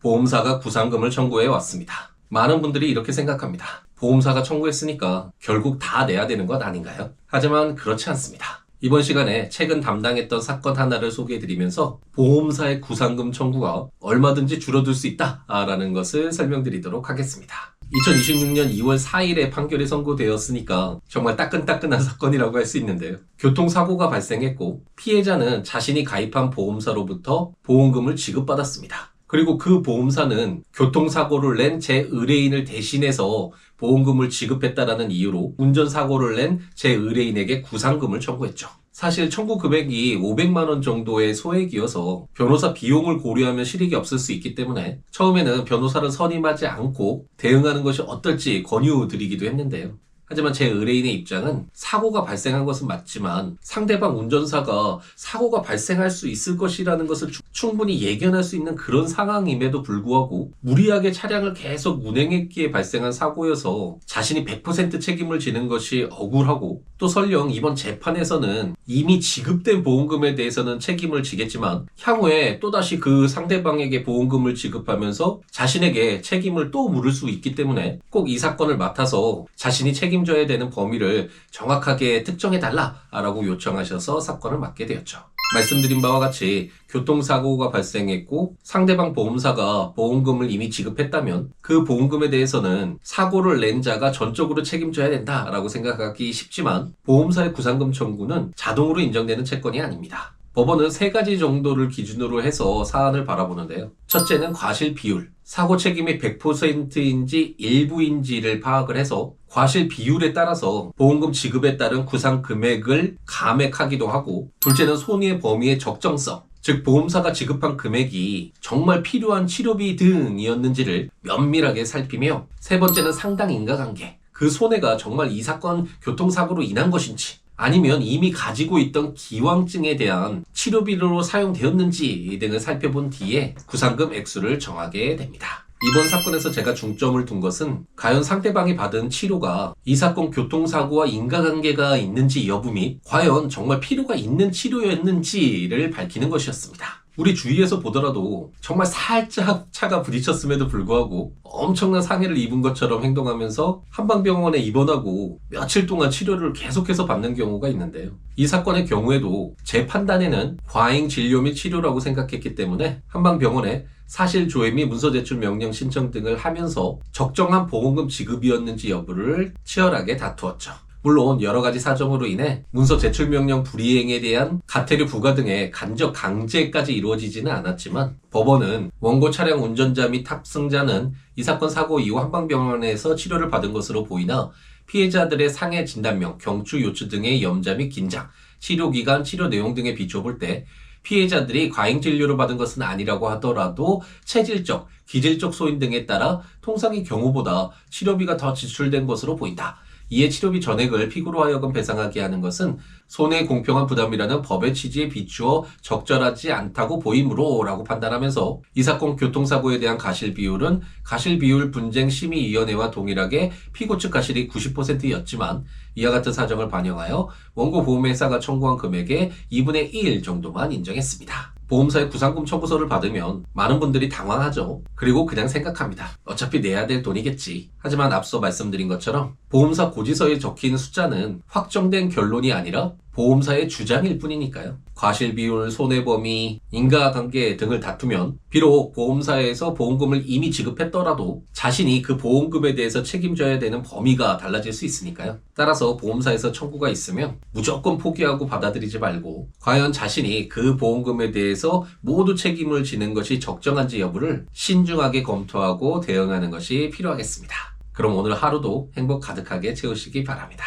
보험사가 구상금을 청구해 왔습니다. 많은 분들이 이렇게 생각합니다. 보험사가 청구했으니까 결국 다 내야 되는 것 아닌가요? 하지만 그렇지 않습니다. 이번 시간에 최근 담당했던 사건 하나를 소개해드리면서 보험사의 구상금 청구가 얼마든지 줄어들 수 있다라는 것을 설명드리도록 하겠습니다. 2026년 2월 4일에 판결이 선고되었으니까 정말 따끈따끈한 사건이라고 할 수 있는데요. 교통사고가 발생했고 피해자는 자신이 가입한 보험사로부터 보험금을 지급받았습니다. 그리고 그 보험사는 교통사고를 낸 제 의뢰인을 대신해서 보험금을 지급했다라는 이유로 운전사고를 낸 제 의뢰인에게 구상금을 청구했죠. 사실 청구 금액이 500만 원 정도의 소액이어서 변호사 비용을 고려하면 실익이 없을 수 있기 때문에 처음에는 변호사를 선임하지 않고 대응하는 것이 어떨지 권유드리기도 했는데요. 하지만 제 의뢰인의 입장은 사고가 발생한 것은 맞지만 상대방 운전사가 사고가 발생할 수 있을 것이라는 것을 충분히 예견할 수 있는 그런 상황임에도 불구하고 무리하게 차량을 계속 운행했기에 발생한 사고여서 자신이 100% 책임을 지는 것이 억울하고 또 설령 이번 재판에서는 이미 지급된 보험금에 대해서는 책임을 지겠지만 향후에 또다시 그 상대방에게 보험금을 지급하면서 자신에게 책임을 또 물을 수 있기 때문에 꼭 이 사건을 맡아서 자신이 책임져야 되는 범위를 정확하게 특정해달라라고 요청하셔서 사건을 맡게 되었죠. 말씀드린 바와 같이 교통사고가 발생했고 상대방 보험사가 보험금을 이미 지급했다면 그 보험금에 대해서는 사고를 낸 자가 전적으로 책임져야 된다라고 생각하기 쉽지만 보험사의 구상금 청구는 자동으로 인정되는 채권이 아닙니다. 법원은 3가지 정도를 기준으로 해서 사안을 바라보는데요. 첫째는 과실 비율, 사고 책임이 100%인지 일부인지를 파악을 해서 과실 비율에 따라서 보험금 지급에 따른 구상 금액을 감액하기도 하고, 둘째는 손해의 범위의 적정성, 즉 보험사가 지급한 금액이 정말 필요한 치료비 등이었는지를 면밀하게 살피며, 세 번째는 상당 인과관계, 그 손해가 정말 이 사건 교통사고로 인한 것인지 아니면 이미 가지고 있던 기왕증에 대한 치료비로 사용되었는지 등을 살펴본 뒤에 구상금 액수를 정하게 됩니다. 이번 사건에서 제가 중점을 둔 것은 과연 상대방이 받은 치료가 이 사건 교통사고와 인과관계가 있는지 여부 및 과연 정말 필요가 있는 치료였는지를 밝히는 것이었습니다. 우리 주위에서 보더라도 정말 살짝 차가 부딪혔음에도 불구하고 엄청난 상해를 입은 것처럼 행동하면서 한방병원에 입원하고 며칠 동안 치료를 계속해서 받는 경우가 있는데요. 이 사건의 경우에도 제 판단에는 과잉 진료 및 치료라고 생각했기 때문에 한방병원에 사실 조회 및 문서 제출 명령 신청 등을 하면서 적정한 보험금 지급이었는지 여부를 치열하게 다투었죠. 물론 여러 가지 사정으로 인해 문서 제출 명령 불이행에 대한 과태료 부과 등의 간접 강제까지 이루어지지는 않았지만 법원은 원고 차량 운전자 및 탑승자는 이 사건 사고 이후 한방병원에서 치료를 받은 것으로 보이나 피해자들의 상해 진단명, 경추, 요추 등의 염자 및 긴장, 치료기간, 치료 내용 등에 비춰볼 때 피해자들이 과잉 진료를 받은 것은 아니라고 하더라도 체질적, 기질적 소인 등에 따라 통상의 경우보다 치료비가 더 지출된 것으로 보인다. 이에 치료비 전액을 피고로 하여금 배상하게 하는 것은 손해 공평한 부담이라는 법의 취지에 비추어 적절하지 않다고 보이므로 라고 판단하면서 이 사건 교통사고에 대한 가실 비율은 가실비율 분쟁심의위원회와 동일하게 피고 측 가실이 90%였지만 이와 같은 사정을 반영하여 원고 보험회사가 청구한 금액의 2분의 1 정도만 인정했습니다. 보험사의 구상금 청구서를 받으면 많은 분들이 당황하죠. 그리고 그냥 생각합니다. 어차피 내야 될 돈이겠지. 하지만 앞서 말씀드린 것처럼 보험사 고지서에 적힌 숫자는 확정된 결론이 아니라 보험사의 주장일 뿐이니까요. 과실비율, 손해범위, 인과관계 등을 다투면 비록 보험사에서 보험금을 이미 지급했더라도 자신이 그 보험금에 대해서 책임져야 되는 범위가 달라질 수 있으니까요. 따라서 보험사에서 청구가 있으면 무조건 포기하고 받아들이지 말고 과연 자신이 그 보험금에 대해서 모두 책임을 지는 것이 적정한지 여부를 신중하게 검토하고 대응하는 것이 필요하겠습니다. 그럼 오늘 하루도 행복 가득하게 채우시기 바랍니다.